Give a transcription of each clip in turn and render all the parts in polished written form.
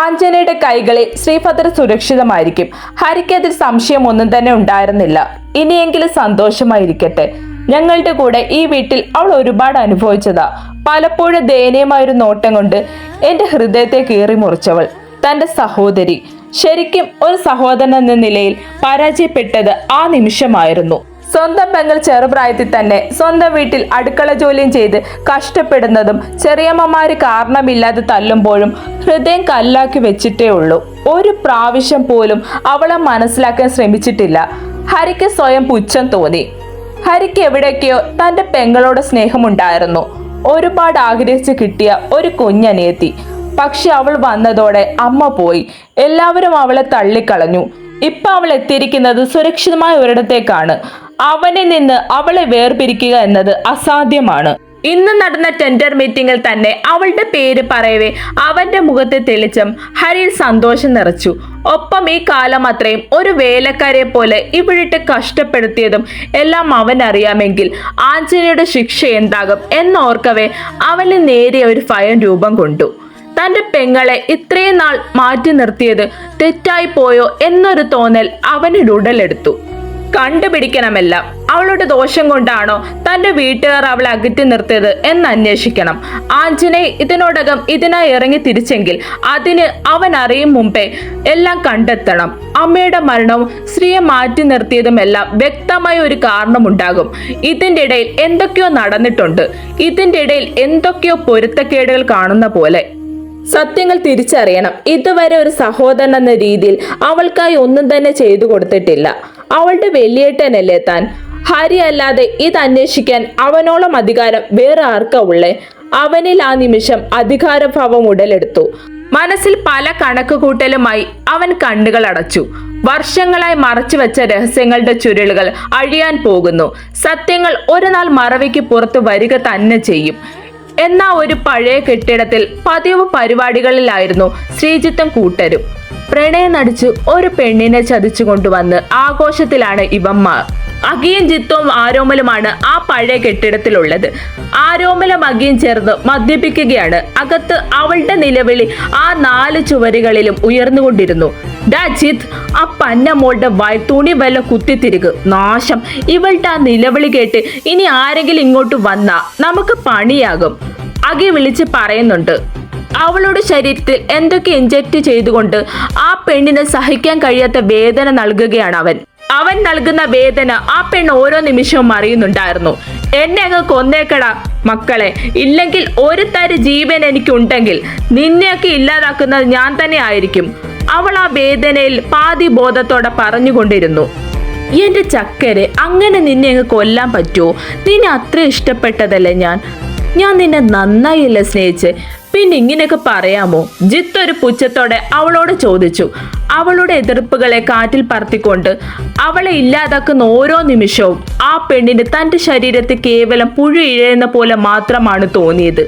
ആഞ്ജനയുടെ കൈകളിൽ ശ്രീഭദ്ര സുരക്ഷിതമായിരിക്കും. ഹരിക്ക് അതിൽ സംശയം ഒന്നും തന്നെ ഉണ്ടായിരുന്നില്ല. ഇനിയെങ്കിലും സന്തോഷമായിരിക്കട്ടെ. ഞങ്ങളുടെ കൂടെ ഈ വീട്ടിൽ അവൾ ഒരുപാട് അനുഭവിച്ചതാ. പലപ്പോഴും ദയനീയമായൊരു നോട്ടം കൊണ്ട് എന്റെ ഹൃദയത്തെ കീറി മുറിച്ചവൾ. തന്റെ സഹോദരി ശരിക്കും ഒരു സഹോദരൻ എന്ന നിലയിൽ പരാജയപ്പെട്ടത് ആ നിമിഷമായിരുന്നു. സ്വന്തം പെങ്ങൾ ചെറുപ്രായത്തിൽ തന്നെ സ്വന്തം വീട്ടിൽ അടുക്കള ജോലിയും ചെയ്ത് കഷ്ടപ്പെടുന്നതും ചെറിയമ്മമാര് കാരണമില്ലാതെ തല്ലുമ്പോഴും ഹൃദയം കല്ലാക്കി വെച്ചിട്ടേ ഉള്ളൂ. ഒരു പ്രാവശ്യം പോലും അവളെ മനസ്സിലാക്കാൻ ശ്രമിച്ചിട്ടില്ല. ഹരിക്ക് സ്വയം പുച്ഛം തോന്നി. ഹരിക്ക് എവിടേക്കോ തന്റെ പെങ്ങളോട് സ്നേഹമുണ്ടായിരുന്നു. ഒരുപാട് ആഗ്രഹിച്ച് കിട്ടിയ ഒരു കുഞ്ഞനിയത്തി. പക്ഷെ അവൾ വന്നതോടെ അമ്മ പോയി. എല്ലാവരും അവളെ തള്ളിക്കളഞ്ഞു. ഇപ്പൊ അവൾ എത്തിയിരിക്കുന്നത് സുരക്ഷിതമായ ഒരിടത്തേക്കാണ്. അവനിൽ നിന്ന് അവളെ വേർപിരിക്കുക എന്നത് അസാധ്യമാണ്. ഇന്ന് നടന്ന ടെൻഡർ മീറ്റിംഗിൽ തന്നെ അവളുടെ പേര് പറയവേ അവന്റെ മുഖത്തെ തെളിച്ചം ഹരിയിൽ സന്തോഷം നിറച്ചു. ഒപ്പം ഈ കാലം അത്രയും ഒരു വേലക്കാരെ പോലെ ഇവിടിട്ട് കഷ്ടപ്പെടുത്തിയതും എല്ലാം അവൻ അറിയാമെങ്കിൽ ആഞ്ജനയുടെ ശിക്ഷ എന്താകും എന്നോർക്കവേ അവന് നേരിയ ഒരു ഭയം രൂപം കൊണ്ടു. തന്റെ പെങ്ങളെ ഇത്രയും നാൾ മാറ്റി നിർത്തിയത് തെറ്റായി പോയോ എന്നൊരു തോന്നൽ അവനിൽ ഉടലെടുത്തു. കണ്ടുപിടിക്കണമെല്ലാം. അവളുടെ ദോഷം കൊണ്ടാണോ തന്റെ വീട്ടുകാർ അവളെ അകറ്റി നിർത്തിയത് എന്ന് അന്വേഷിക്കണം. ആഞ്ജനയെ ഇതിനോടകം ഇതിനായി ഇറങ്ങി തിരിച്ചെങ്കിൽ അതിന് അവൻ അറിയും മുമ്പേ എല്ലാം കണ്ടെത്തണം. അമ്മയുടെ മരണവും സ്ത്രീയെ മാറ്റി നിർത്തിയതുമെല്ലാം വ്യക്തമായ ഒരു കാരണമുണ്ടാകും. ഇതിൻ്റെ ഇടയിൽ എന്തൊക്കെയോ നടന്നിട്ടുണ്ട്. ഇതിൻ്റെ ഇടയിൽ എന്തൊക്കെയോ പൊരുത്തക്കേടുകൾ കാണുന്ന പോലെ. സത്യങ്ങൾ തിരിച്ചറിയണം. ഇതുവരെ ഒരു സഹോദരൻ എന്ന രീതിയിൽ അവൾക്കായി ഒന്നും തന്നെ ചെയ്തു കൊടുത്തിട്ടില്ല. അവളുടെ വലിയേട്ടനല്ലേ താൻ. ഹരി അല്ലാതെ ഇത് അന്വേഷിക്കാൻ അവനോളം അധികാരം വേറെ ആർക്കാ ഉള്ളേ? അവനിൽ ആ നിമിഷം അധികാരഭാവം ഉടലെടുത്തു. മനസ്സിൽ പല കണക്കുകൂട്ടലുമായി അവൻ കണ്ണുകൾ അടച്ചു. വർഷങ്ങളായി മറച്ചു വെച്ച രഹസ്യങ്ങളുടെ ചുരുളുകൾ അഴിയാൻ പോകുന്നു. സത്യങ്ങൾ ഒരു നാൾ മറവിക്ക് പുറത്തു വരിക തന്നെ ചെയ്യും. എന്നാ ഒരു പഴയ കെട്ടിടത്തിൽ പതിവ് പരിപാടികളിലായിരുന്നു ശ്രീജിത്തും കൂട്ടരും. പ്രണയം നടിച്ച് ഒരു പെണ്ണിനെ ചതിച്ചു കൊണ്ടുവന്ന് ആഘോഷത്തിലാണ് ഇവന്മാർ. അഖിയും ജിത്തും ആരോമലുമാണ് ആ പഴയ കെട്ടിടത്തിലുള്ളത്. ആരോമലും അഖിയും ചേർന്ന് മദ്യപിക്കുകയാണ്. അകത്ത് അവളുടെ നിലവിളി ആ 4 ചുവരുകളിലും ഉയർന്നുകൊണ്ടിരുന്നു. ഡാ ജിത്ത്, ആ പന്ന മോളുടെ വായി തുണി വല്ല കുത്തിത്തിരിക്. നാശം. ഇവളുടെ ആ നിലവിളി കേട്ട് ഇനി ആരെങ്കിലും ഇങ്ങോട്ട് വന്നാ നമുക്ക് പണിയാകും. അഖി വിളിച്ച് പറയുന്നുണ്ട്. അവളുടെ ശരീരത്തിൽ എന്തൊക്കെ ഇഞ്ചക്ട് ചെയ്തുകൊണ്ട് ആ പെണ്ണിന് സഹിക്കാൻ കഴിയാത്ത വേദന നൽകുകയാണ് അവൻ. അവൻ നൽകുന്ന വേദന ആ പെണ്ണ് ഓരോ നിമിഷവും അറിയുന്നുണ്ടായിരുന്നു. എന്നെ അങ്ങ് കൊന്നേക്കടാ മക്കളെ, ഇല്ലെങ്കിൽ ഒരു തരി ജീവൻ എനിക്കുണ്ടെങ്കിൽ നിന്നെയൊക്കെ ഇല്ലാതാക്കുന്നത് ഞാൻ തന്നെ ആയിരിക്കും. അവൾ ആ വേദനയിൽ പാതി ബോധത്തോടെ പറഞ്ഞുകൊണ്ടിരുന്നു. എന്റെ ചക്കരെ, അങ്ങനെ നിന്നെ അങ്ങ് കൊല്ലാൻ പറ്റുമോ? നിന്നെ അത്ര ഇഷ്ടപ്പെട്ടതല്ലേ ഞാൻ നിന്നെ നന്നായില്ല സ്നേഹിച്ച്. പിന്നെ ഇങ്ങനെയൊക്കെ പറയാമോ? ജിത്ത് ഒരു പുച്ഛത്തോടെ അവളോട് ചോദിച്ചു. അവളുടെ എതിർപ്പുകളെ കാറ്റിൽ പറത്തിക്കൊണ്ട് അവളെ ഇല്ലാതാക്കുന്ന ഓരോ നിമിഷവും ആ പെണ്ണിന് തന്റെ ശരീരത്തിൽ കേവലം പുഴു ഇഴയുന്ന പോലെ മാത്രമാണ് തോന്നിയത്.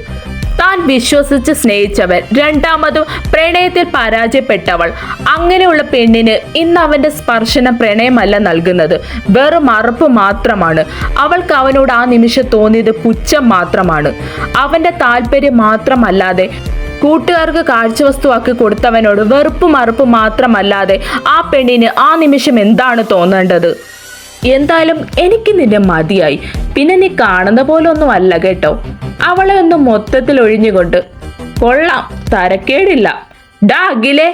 താൻ വിശ്വസിച്ച് സ്നേഹിച്ചവൻ രണ്ടാമതും പ്രണയത്തിൽ പരാജയപ്പെട്ടവൾ. അങ്ങനെയുള്ള പെണ്ണിന് ഇന്ന് അവന്റെ സ്പർശനം പ്രണയമല്ല നൽകുന്നത്, വെറും മറുപ്പ് മാത്രമാണ്. അവൾക്ക് അവനോട് ആ നിമിഷം തോന്നിയത് പുച്ഛം മാത്രമാണ്. അവന്റെ താല്പര്യം മാത്രമല്ലാതെ കൂട്ടുകാർക്ക് കാഴ്ചവസ്തുവാക്കി കൊടുത്തവനോട് വെറുപ്പ് മറുപ്പ് മാത്രമല്ലാതെ ആ പെണ്ണിന് ആ നിമിഷം എന്താണ് തോന്നേണ്ടത്? എന്തായാലും എനിക്ക് നിന്നെ മതിയായി. പിന്നെ നീ കാണുന്ന പോലെ ഒന്നും അല്ല കേട്ടോ. അവളെ ഒന്ന് മൊത്തത്തിൽ ഒഴിഞ്ഞുകൊണ്ട്. കൊള്ളാം, തരക്കേടില്ല. ഡാ അഖിലേ,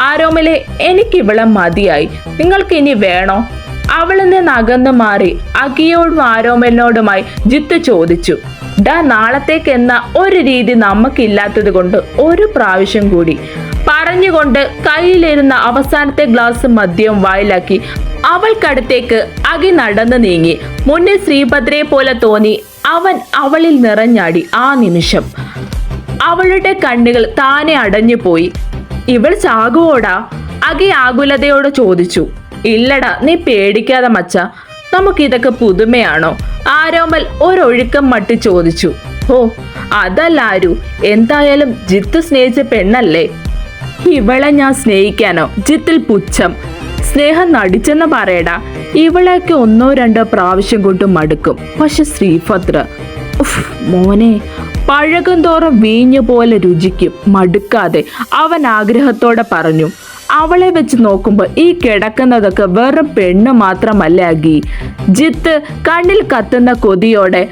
ആരോമലെ, എനിക്കിവളെ മതിയായി. നിങ്ങൾക്ക് ഇനി വേണോ? അവളിൽ നിന്ന് അകന്നു മാറി അഖിയോടും ആരോമലിനോടുമായി ജിത്ത് ചോദിച്ചു. ഡാ, നാളത്തേക്ക് എന്ന ഒരു രീതി നമുക്കില്ലാത്തത് കൊണ്ട് ഒരു പ്രാവശ്യം കൂടി പറഞ്ഞുകൊണ്ട് കയ്യിലിരുന്ന അവസാനത്തെ ഗ്ലാസ് മദ്യവും വായിലാക്കി അവൾക്കടുത്തേക്ക് അഖി നടന്നു നീങ്ങി. മുന്നിൽ ശ്രീഭദ്രയെ പോലെ തോന്നി അവൻ അവളിൽ നിറഞ്ഞാടി. ആ നിമിഷം അവളുടെ കണ്ണുകൾ താനെ അടഞ്ഞു പോയി. ഇവൾ ചാകുവോടാ? അഖി ആകുലതയോട് ചോദിച്ചു. ഇല്ലടാ, നീ പേടിക്കാതെ മച്ച, നമുക്കിതൊക്കെ പുതുമയാണോ? ആരോമൽ ഒരൊഴുക്കം മട്ടി ചോദിച്ചു. ഓ അതല്ല ആരു, എന്തായാലും ജിത്ത് സ്നേഹിച്ച പെണ്ണല്ലേ. ഇവളെ ഞാൻ സ്നേഹിക്കാനോ? ജിത്തിൽ പുച്ഛം. സ്നേഹം നടിച്ചെന്ന് പറയടാ. ഇവളെയൊക്കെ 1-2 പ്രാവശ്യം കൊണ്ട് മടുക്കും. പക്ഷെ ശ്രീഭദ്ര, മോനെ, പഴകുന്തോറും വീഞ്ഞുപോലെ രുചിക്കും മടുക്കാതെ അവൻ ആഗ്രഹത്തോടെ പറഞ്ഞു. അവളെ വെച്ച് നോക്കുമ്പോൾ ഈ കിടക്കുന്നതൊക്കെ വെറും പെണ്ണ് മാത്രമല്ല അഗി. ജിത്ത് കണ്ണിൽ കത്തുന്ന കൊതിയോടെ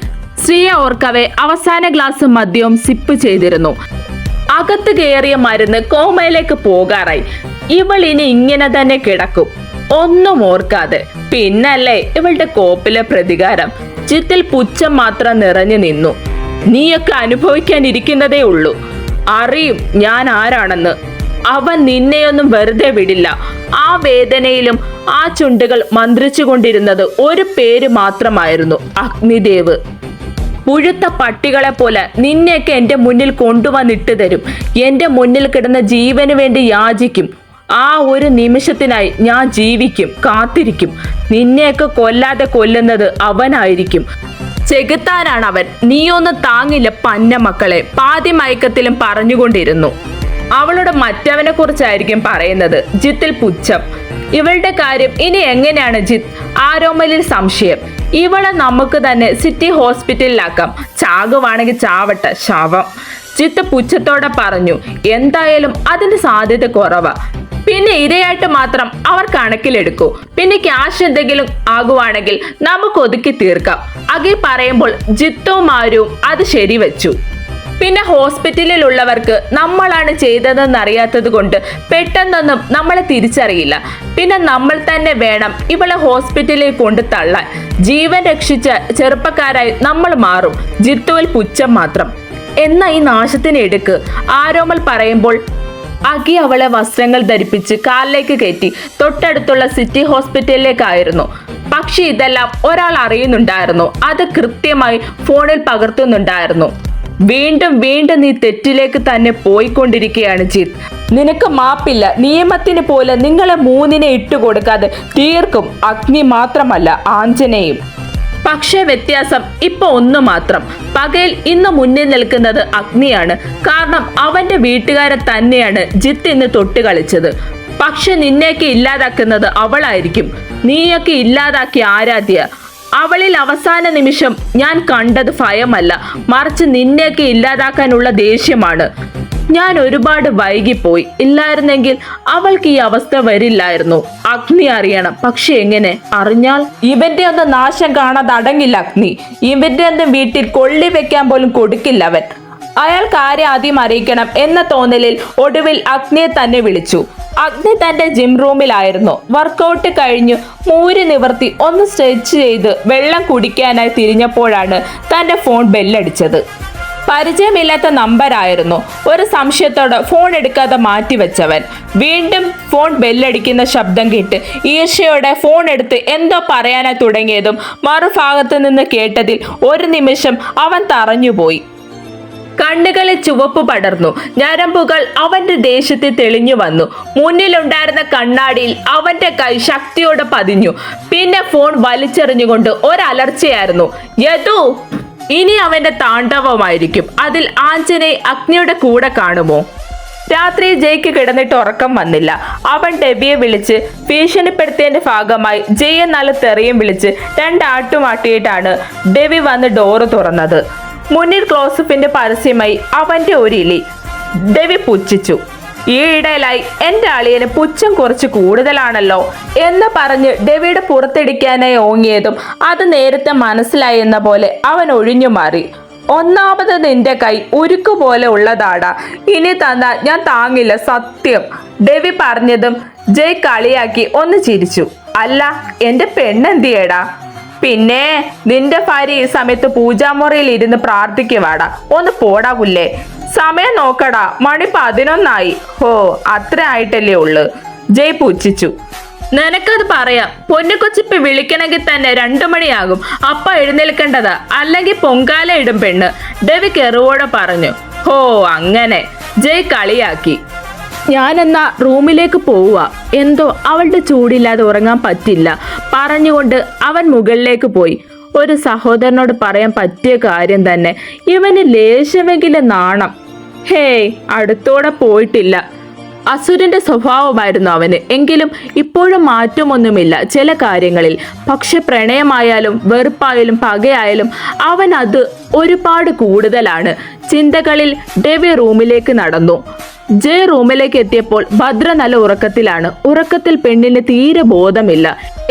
ശ്രീയെ ഓർക്കവെ അവസാന ഗ്ലാസ് മദ്യവും സിപ്പ് ചെയ്തിരുന്നു. അകത്ത് കയറിയ മരുന്ന് കോമയിലേക്ക് പോകാറായി. ഇവൾ ഇനി ഇങ്ങനെ തന്നെ കിടക്കും, ഒന്നും ഓർക്കാതെ. പിന്നല്ലേ ഇവളുടെ കോപ്പിലെ പ്രതികാരം. ജിത്തിൽ പുച്ഛം മാത്രം നിറഞ്ഞു നിന്നു. നീയൊക്കെ അനുഭവിക്കാനിരിക്കുന്നതേ ഉള്ളൂ. അറിയും ഞാൻ ആരാണെന്ന്. അവൻ നിന്നെയൊന്നും വെറുതെ വിടില്ല. ആ വേദനയിലും ആ ചുണ്ടുകൾ മന്ത്രിച്ചു കൊണ്ടിരുന്നത് ഒരു പേര് മാത്രമായിരുന്നു, അഗ്നിദേവ്. പുഴുത്ത പട്ടികളെ പോലെ നിന്നെയൊക്കെ എൻ്റെ മുന്നിൽ കൊണ്ടുവന്നിട്ട് തരും. എൻ്റെ മുന്നിൽ കിടന്ന ജീവന് വേണ്ടി യാചിക്കും. ആ ഒരു നിമിഷത്തിനായി ഞാൻ ജീവിക്കും, കാത്തിരിക്കും. നിന്നെയൊക്കെ കൊല്ലാതെ കൊല്ലുന്നത് അവനായിരിക്കും. ചെകുത്താനാണ് അവൻ. നീയൊന്നും താങ്ങില്ല പന്ന മക്കളെ, പാതി മയക്കത്തിലും പറഞ്ഞുകൊണ്ടിരുന്നു. അവളുടെ മറ്റവനെ കുറിച്ചായിരിക്കും പറയുന്നത്. ജിത്തിൽ പുച്ഛം. ഇവളുടെ കാര്യം ഇനി എങ്ങനെയാണ് ജിത്ത്? ആരോമലിൽ സംശയം. ഇവളെ നമുക്ക് തന്നെ സിറ്റി ഹോസ്പിറ്റലിലാക്കാം. ചാകുവാണെങ്കിൽ ചാവട്ടെ, ശവം. ജിത്ത് പുച്ഛത്തോടെ പറഞ്ഞു. എന്തായാലും അതിന്റെ സാധ്യത കുറവാ. പിന്നെ ഇരയായിട്ട് മാത്രം അവർ കണക്കിലെടുക്കൂ. പിന്നെ ക്യാഷ് എന്തെങ്കിലും ആകുവാണെങ്കിൽ നമുക്ക് ഒതുക്കി തീർക്കാം. അകി പറയുമ്പോൾ ജിത്തും ആരും അത് ശരിവെച്ചു. പിന്നെ ഹോസ്പിറ്റലിലുള്ളവർക്ക് നമ്മളാണ് ചെയ്തതെന്ന് അറിയാത്തത് കൊണ്ട് പെട്ടെന്നൊന്നും നമ്മളെ തിരിച്ചറിയില്ല. പിന്നെ നമ്മൾ തന്നെ വേണം ഇവളെ ഹോസ്പിറ്റലിൽ കൊണ്ട് തള്ളാൻ. ജീവൻ രക്ഷിച്ച ചെറുപ്പക്കാരായി നമ്മൾ മാറും. ജിത്തുവിൽ പുച്ഛം മാത്രം. എന്നാ ഈ നാശത്തിന് എടുക്ക്, ആരോമൽ പറയുമ്പോൾ അഗി അവളെ വസ്ത്രങ്ങൾ ധരിപ്പിച്ച് കാലിലേക്ക് കയറ്റി തൊട്ടടുത്തുള്ള സിറ്റി ഹോസ്പിറ്റലിലേക്കായിരുന്നു. പക്ഷെ ഇതെല്ലാം ഒരാൾ അറിയുന്നുണ്ടായിരുന്നു. അത് കൃത്യമായി ഫോണിൽ പകർത്തുന്നുണ്ടായിരുന്നു. വീണ്ടും വീണ്ടും നീ തെറ്റിലേക്ക് തന്നെ പോയിക്കൊണ്ടിരിക്കുകയാണ് ജിത്ത്. നിനക്ക് മാപ്പില്ല. നിയമത്തിന് പോലെ നിങ്ങളെ മൂന്നിനെ ഇട്ടുകൊടുക്കാതെ തീർക്കും. അഗ്നി മാത്രമല്ല, ആഞ്ജനയും. പക്ഷേ വ്യത്യാസം ഇപ്പൊ ഒന്ന് മാത്രം. പകയിൽ ഇന്ന് മുന്നിൽ നിൽക്കുന്നത് അഗ്നിയാണ്. കാരണം അവന്റെ വീട്ടുകാരെ തന്നെയാണ് ജിത്ത് ഇന്ന് തൊട്ട് കളിച്ചത്. പക്ഷെ നിന്നെയൊക്കെ ഇല്ലാതാക്കുന്നത് അവളായിരിക്കും. നീയൊക്കെ ഇല്ലാതാക്കിയ ആരാധ്യ. അവളിൽ അവസാന നിമിഷം ഞാൻ കണ്ടത് ഭയമല്ല, മറിച്ച് നിന്നെയൊക്കെ ഇല്ലാതാക്കാനുള്ള ദേഷ്യമാണ്. ഞാൻ ഒരുപാട് വൈകിപ്പോയി. ഇല്ലായിരുന്നെങ്കിൽ അവൾക്ക് ഈ അവസ്ഥ വരില്ലായിരുന്നു. അഗ്നി അറിയണം. പക്ഷെ എങ്ങനെ അറിഞ്ഞാൽ? ഇവന്റെ ഒന്നും നാശം കാണാതെ അടങ്ങില്ല അഗ്നി. ഇവന്റെ ഒന്നും വീട്ടിൽ കൊള്ളി വെക്കാൻ പോലും കൊടുക്കില്ല അവൻ. അയാൾ കാര്യം ആദ്യം അറിയിക്കണം എന്ന തോന്നലിൽ ഒടുവിൽ അഗ്നിയെ തന്നെ വിളിച്ചു. അഗ്നി തന്റെ ജിം റൂമിലായിരുന്നു. വർക്കൗട്ട് കഴിഞ്ഞു മൂരി നിവർത്തി ഒന്ന് സ്ട്രെച്ച് ചെയ്ത് വെള്ളം കുടിക്കാനായി തിരിഞ്ഞപ്പോഴാണ് തന്റെ ഫോൺ ബെല്ലടിച്ചത്. പരിചയമില്ലാത്ത നമ്പറായിരുന്നു. ഒരു സംശയത്തോടെ ഫോൺ എടുക്കാതെ മാറ്റിവെച്ചവൻ വീണ്ടും ഫോൺ ബെല്ലടിക്കുന്ന ശബ്ദം കേട്ട് ഈർഷ്യയോടെ ഫോൺ എടുത്ത് എന്തോ പറയാനായി തുടങ്ങിയതും മറുഭാഗത്ത് നിന്ന് കേട്ടതിൽ ഒരു നിമിഷം അവൻ തറഞ്ഞുപോയി. കണ്ണുകളിൽ ചുവപ്പ് പടർന്നു. ഞരമ്പുകൾ അവന്റെ ദേഷ്യത്തിൽ തെളിഞ്ഞു വന്നു. മുന്നിലുണ്ടായിരുന്ന കണ്ണാടിയിൽ അവന്റെ കൈ ശക്തിയോടെ പതിഞ്ഞു. പിന്നെ ഫോൺ വലിച്ചെറിഞ്ഞുകൊണ്ട് ഒരലർച്ചയായിരുന്നു. യദു! ഇനി അവന്റെ താണ്ഡവമായിരിക്കും. അതിൽ ആഞ്ജനെ അഗ്നിയുടെ കൂടെ കാണുമോ? രാത്രി ജയ്ക്ക് കിടന്നിട്ട് ഉറക്കം വന്നില്ല. അവൻ ഡെബിയെ വിളിച്ച് ഭീഷണിപ്പെടുത്തിയതിന്റെ ഭാഗമായി ജയ്യെ നല്ല തെറിയും വിളിച്ച് രണ്ടാട്ടുമാട്ടിയിട്ടാണ് ഡെബി വന്ന് ഡോറ് തുറന്നത്. മുന്നിൽ ക്ലോസപ്പിന്റെ പരസ്യമായി അവന്റെ ഒരു ഇലി. ഡെബി പുച്ഛിച്ചു. ഈ ഇടയിലായി എൻ്റെ അളിയന് പുച്ഛം കുറച്ച് കൂടുതലാണല്ലോ എന്ന് പറഞ്ഞ് ഡെവിയുടെ പുറത്തിടിക്കാനായി ഓങ്ങിയതും അത് നേരത്തെ മനസ്സിലായി എന്ന പോലെ അവൻ ഒഴിഞ്ഞു മാറി. ഒന്നാമത് നിന്റെ കൈ ഉരുക്കു പോലെ ഉള്ളതാടാ. ഇനി തന്നാൽ ഞാൻ താങ്ങില്ല, സത്യം. ഡെവി പറഞ്ഞതും ജയ് കളിയാക്കി ഒന്ന് ചിരിച്ചു. അല്ല, എൻ്റെ പെണ്ണെന്തിയേടാ? പിന്നെ നിന്റെ ഭാര്യ ഈ സമയത്ത് പൂജാമുറിയിൽ ഇരുന്ന് പ്രാർത്ഥിക്കുവാടാ. ഒന്ന് പോടാ പുല്ലേ. സമയം നോക്കടാ, മണി 11 ഹോ, അത്ര ആയിട്ടല്ലേ ഉള്ളു. ജയ് പുച്ഛിച്ചു. നിനക്കത് പറയാം. പൊന്നുകൊച്ചിപ്പി വിളിക്കണമെങ്കിൽ തന്നെ 2 മണിയാകും. അപ്പ എഴുന്നേൽക്കേണ്ടതാ, അല്ലെങ്കിൽ പൊങ്കാല ഇടും പെണ്ണ്. ഡെവി കെറുവോടെ പറഞ്ഞു. ഹോ അങ്ങനെ. ജയ് കളിയാക്കി. ഞാനെന്നാ റൂമിലേക്ക് പോവുക. എന്തോ അവളുടെ ചൂടില്ലാതെ ഉറങ്ങാൻ പറ്റില്ല പറഞ്ഞുകൊണ്ട് അവൻ മുകളിലേക്ക് പോയി. ഒരു സഹോദരനോട് പറയാൻ പറ്റിയ കാര്യം തന്നെ. ഇവന് ലേശമെങ്കിലും നാണം. ഹേയ്, അടുത്തോടെ പോയിട്ടില്ല. അസുരന്റെ സ്വഭാവമായിരുന്നു അവന്. എങ്കിലും ഇപ്പോഴും മാറ്റമൊന്നുമില്ല ചില കാര്യങ്ങളിൽ. പക്ഷെ പ്രണയമായാലും വെറുപ്പായാലും പകയായാലും അവൻ അത് ഒരുപാട് കൂടുതലാണ്. ചിന്തകളിൽ ഡെവി റൂമിലേക്ക് നടന്നു. ജയ് റൂമിലേക്ക് എത്തിയപ്പോൾ ഭദ്ര നല്ല ഉറക്കത്തിലാണ്. ഉറക്കത്തിൽ പെണ്ണിന് തീരെ ബോധമില്ല.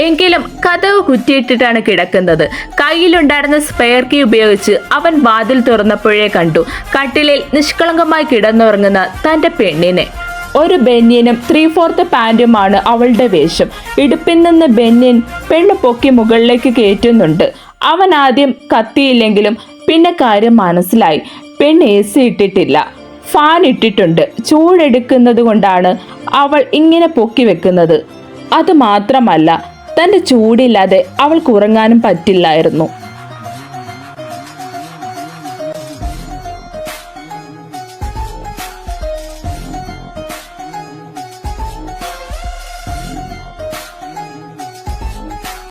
എങ്കിലും കതവ് കുറ്റിയിട്ടിട്ടാണ് കിടക്കുന്നത്. കയ്യിലുണ്ടായിരുന്ന സ്പെയർ കീ ഉപയോഗിച്ച് അവൻ വാതിൽ തുറന്നപ്പോഴേ കണ്ടു കട്ടിലിൽ നിഷ്കളങ്കമായി കിടന്നുറങ്ങുന്ന തന്റെ പെണ്ണിനെ. ഒരു ബെന്യനും 3/4 പാൻറ്റുമാണ് അവളുടെ വേഷം. ഇടുപ്പിൽ നിന്ന് ബെന്യൻ പെണ്ണ് പൊക്കി മുകളിലേക്ക് കയറ്റുന്നുണ്ട്. അവൻ ആദ്യം കത്തിയില്ലെങ്കിലും പിന്നെ കാര്യം മനസ്സിലായി. പെണ്ണ് AC ഇട്ടിട്ടില്ല, ഫാൻ ഇട്ടിട്ടുണ്ട്. ചൂടെടുക്കുന്നത് കൊണ്ടാണ് അവൾ ഇങ്ങനെ പൊക്കി വെക്കുന്നത്. അത് മാത്രമല്ല, തൻ്റെ ചൂടില്ലാതെ അവൾക്ക് ഉറങ്ങാനും പറ്റില്ലായിരുന്നു.